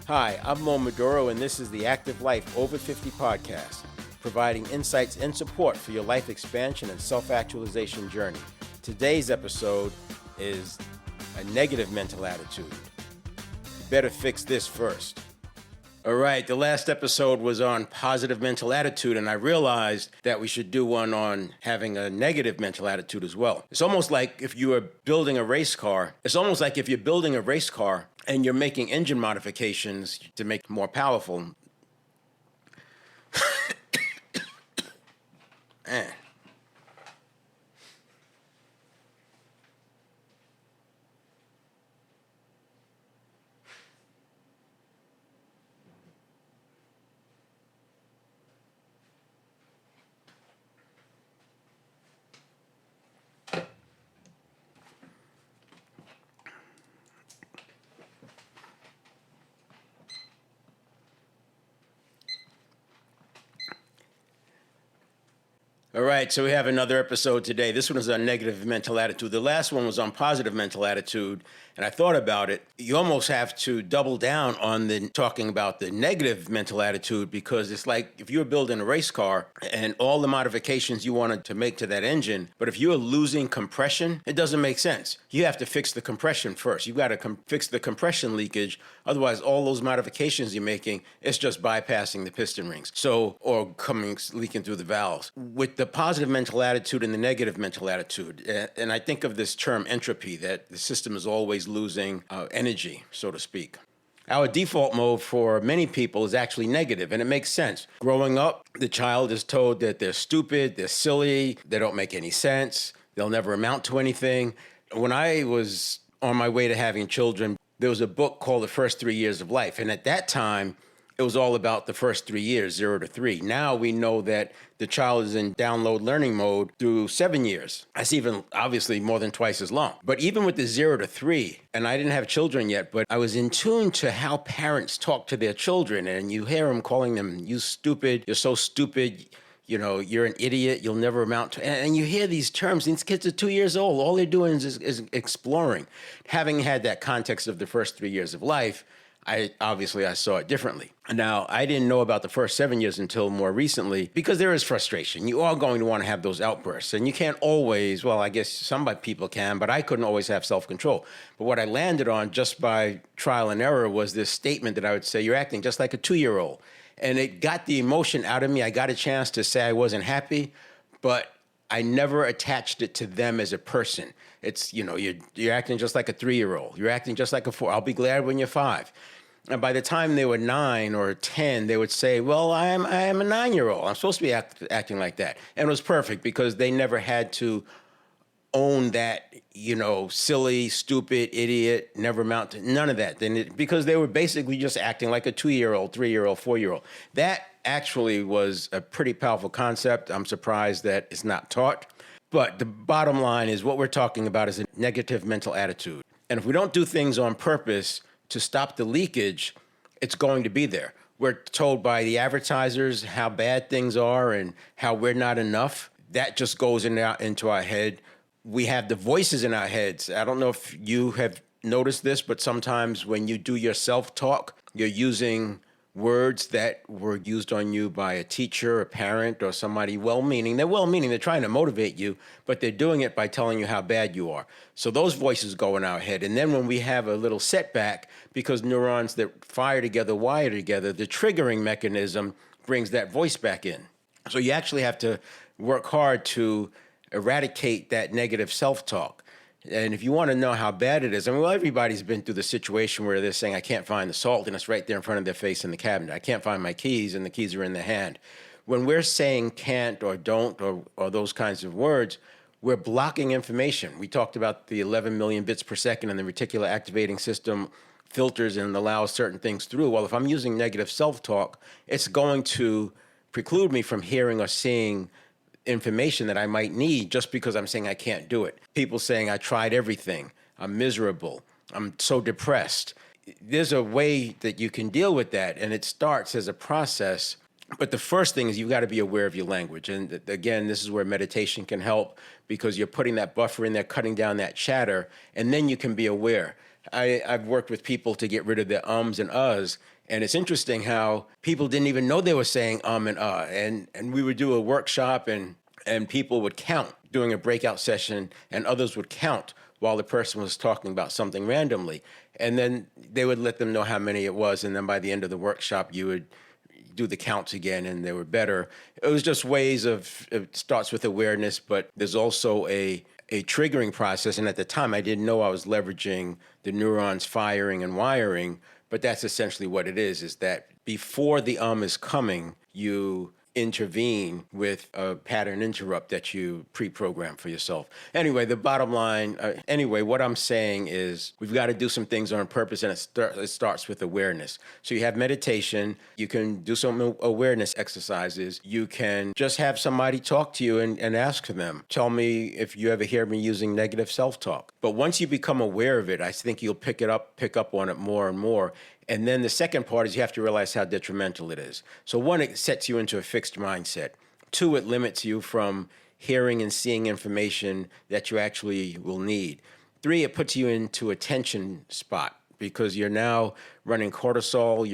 Hi, I'm Mo Maduro, and this is the Active Life Over 50 podcast, providing insights and support for your life expansion and self-actualization journey. Today's episode is a negative mental attitude. You better fix this first. All right, the last episode was on positive mental attitude, and I realized that we should do one on having a negative mental attitude as well. It's almost like if you are building a race car. And you're making engine modifications to make it more powerful. All right, so we have another episode today. This one is on negative mental attitude. The last one was on positive mental attitude, and I thought about it. You almost have to double down on talking about the negative mental attitude, because it's like if you were building a race car and all the modifications you wanted to make to that engine, but if you're losing compression, it doesn't make sense. You have to fix the compression first. You've got to fix the compression leakage. Otherwise, all those modifications you're making, it's just bypassing the piston rings. Or leaking through the valves. With the positive mental attitude and the negative mental attitude, and I think of this term entropy, that the system is always losing energy, so to speak. Our default mode for many people is actually negative, and it makes sense. Growing up, the child is told that they're stupid, they're silly, they don't make any sense, they'll never amount to anything. When I was on my way to having children, there was a book called The First 3 Years of Life, and at that time, it was all about the first 3 years, 0 to 3. Now we know that the child is in download learning mode through 7 years. That's even obviously more than twice as long. But even with the 0 to 3, and I didn't have children yet, but I was in tune to how parents talk to their children, and you hear them calling them, "You stupid, you're so stupid, you know, you're an idiot, you'll never amount to," and you hear these terms. These kids are 2 years old. All they're doing is exploring. Having had that context of the first 3 years of life, I saw it differently. Now, I didn't know about the first 7 years until more recently, because there is frustration. You are going to want to have those outbursts, and you can't always, well, I guess some people can, but I couldn't always have self-control. But what I landed on just by trial and error was this statement that I would say, "You're acting just like a 2-year-old. And it got the emotion out of me. I got a chance to say I wasn't happy, but I never attached it to them as a person. It's, you're acting just like a 3-year-old. You're acting just like a 4. I'll be glad when you're 5. And by the time they were 9 or 10, they would say, "Well, I am a 9-year-old. I'm supposed to be acting like that." And it was perfect, because they never had to own that, silly, stupid, idiot, never amount to none of that. Because they were basically just acting like a 2-year-old, 3-year-old, 4-year-old. That actually was a pretty powerful concept. I'm surprised that it's not taught. But the bottom line is, what we're talking about is a negative mental attitude. And if we don't do things on purpose to stop the leakage, it's going to be there. We're told by the advertisers how bad things are and how we're not enough. That just goes into our head. We have the voices in our heads. I don't know if you have noticed this, but sometimes when you do your self-talk, you're using words that were used on you by a teacher, a parent, or somebody well-meaning. They're well-meaning, they're trying to motivate you, but they're doing it by telling you how bad you are. So those voices go in our head. And then when we have a little setback, because neurons that fire together, wire together, the triggering mechanism brings that voice back in. So you actually have to work hard to eradicate that negative self-talk. And if you want to know how bad it is, everybody's been through the situation where they're saying, "I can't find the salt," and it's right there in front of their face in the cabinet. "I can't find my keys," and the keys are in their hand. When we're saying can't or don't or those kinds of words, we're blocking information. We talked about the 11 million bits per second, and the reticular activating system filters and allows certain things through. Well, if I'm using negative self-talk, it's going to preclude me from hearing or seeing information that I might need, just because I'm saying I can't do it. People saying, "I tried everything. I'm miserable. I'm so depressed." There's a way that you can deal with that, and it starts as a process But the first thing is you've got to be aware of your language. And again, this is where meditation can help because you're putting that buffer in there, cutting down that chatter, and then you can be aware. I've worked with people to get rid of their ums and uhs. And it's interesting how people didn't even know they were saying and And we would do a workshop and people would count during a breakout session and others would count while the person was talking about something randomly. And then they would let them know how many it was. And then by the end of the workshop, you would do the counts again and they were better. It was just ways of, it starts with awareness, but there's also a triggering process. And at the time, I didn't know I was leveraging the neurons firing and wiring, but that's essentially what it is that before the is coming, you intervene with a pattern interrupt that you pre-program for yourself. Anyway, the bottom line, what I'm saying is we've got to do some things on purpose, and it starts with awareness. So you have meditation, you can do some awareness exercises, you can just have somebody talk to you and ask them, tell me if you ever hear me using negative self-talk. But once you become aware of it, I think you'll pick up on it more and more. And then the second part is you have to realize how detrimental it is. So one, it sets you into a fixed mindset. Two, it limits you from hearing and seeing information that you actually will need. Three, it puts you into a tension spot because you're now running cortisol,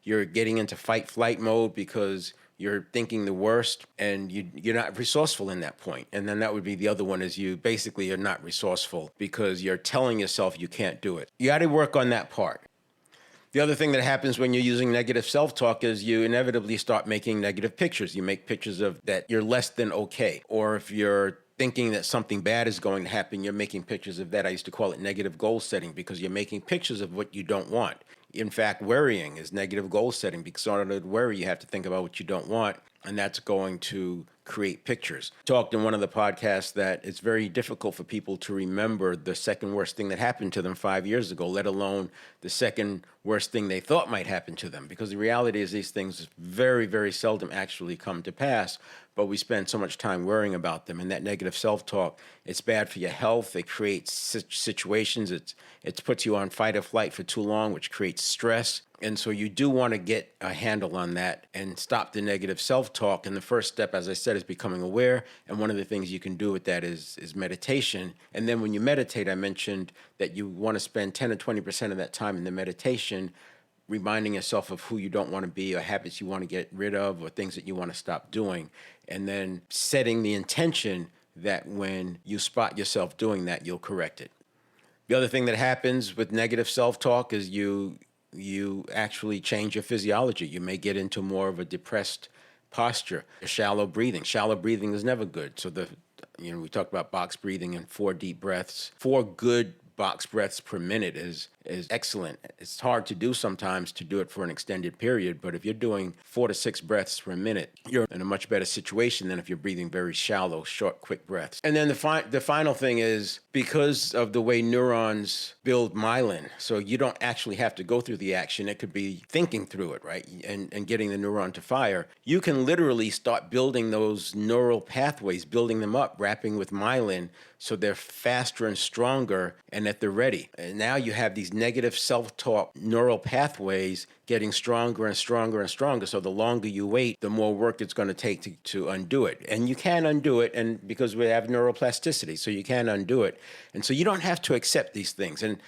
you're getting into fight-flight mode because you're thinking the worst and you're not resourceful in that point. And then that would be the other one is you basically are not resourceful because you're telling yourself you can't do it. You got to work on that part. The other thing that happens when you're using negative self-talk is you inevitably start making negative pictures. You make pictures of that you're less than okay. Or if you're thinking that something bad is going to happen, you're making pictures of that. I used to call it negative goal setting because you're making pictures of what you don't want. In fact, worrying is negative goal setting because in order to worry, you have to think about what you don't want, and that's going to create pictures. Talked in one of the podcasts that it's very difficult for people to remember the second worst thing that happened to them 5 years ago, let alone the second worst thing they thought might happen to them. Because the reality is these things very, very seldom actually come to pass, but we spend so much time worrying about them. And that negative self-talk, it's bad for your health. It creates situations. It puts you on fight or flight for too long, which creates stress. And so you do want to get a handle on that and stop the negative self-talk. And the first step, as I said, is becoming aware. And one of the things you can do with that is meditation. And then when you meditate, I mentioned that you want to spend 10 or 20% of that time in the meditation reminding yourself of who you don't want to be or habits you want to get rid of or things that you want to stop doing. And then setting the intention that when you spot yourself doing that, you'll correct it. The other thing that happens with negative self-talk is you actually change your physiology. You may get into more of a depressed posture, shallow breathing. Shallow breathing is never good. So we talked about box breathing and 4 deep breaths. 4 good box breaths per minute is excellent. It's hard to do sometimes to do it for an extended period, but if you're doing 4 to 6 breaths per minute, you're in a much better situation than if you're breathing very shallow, short, quick breaths. And then the final thing is because of the way neurons build myelin, so you don't actually have to go through the action. It could be thinking through it, right? And getting the neuron to fire. You can literally start building those neural pathways, building them up, wrapping with myelin so they're faster and stronger and that they're ready. And now you have these negative self-talk neural pathways getting stronger and stronger and stronger. So the longer you wait, the more work it's going to take to undo it. And you can undo it, and because we have neuroplasticity, so you can undo it. And so you don't have to accept these things. And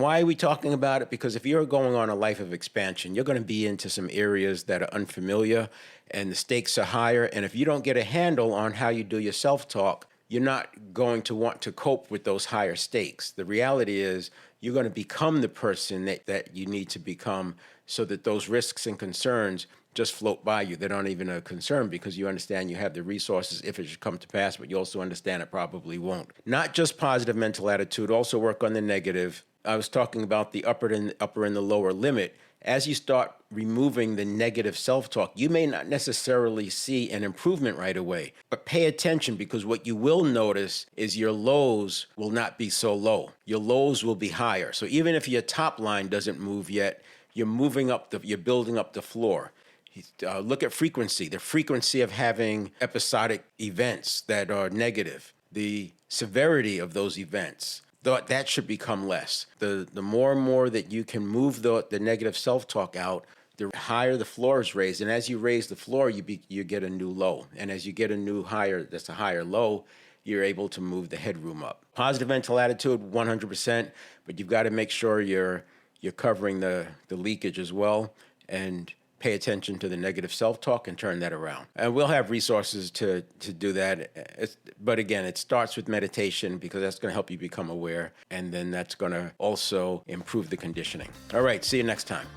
why are we talking about it? Because if you're going on a life of expansion, you're going to be into some areas that are unfamiliar and the stakes are higher. And if you don't get a handle on how you do your self-talk, you're not going to want to cope with those higher stakes. The reality is you're going to become the person that you need to become so that those risks and concerns just float by you. They're not even a concern because you understand you have the resources if it should come to pass, but you also understand it probably won't. Not just positive mental attitude, also work on the negative. I was talking about the upper and the lower limit. As you start removing the negative self-talk, you may not necessarily see an improvement right away, but pay attention because what you will notice is your lows will not be so low. Your lows will be higher. So even if your top line doesn't move yet, you're building up the floor. Look at frequency, the frequency of having episodic events that are negative, the severity of those events. That should become less. The more and more that you can move the negative self-talk out, the higher the floor is raised, and as you raise the floor, you get a new low. And as you get a new higher, that's a higher low, you're able to move the headroom up. Positive mental attitude, 100%, but you've got to make sure you're covering the leakage as well, and pay attention to the negative self-talk and turn that around. And we'll have resources to do that. But again, it starts with meditation, because that's going to help you become aware, and then that's going to also improve the conditioning. All right, see you next time.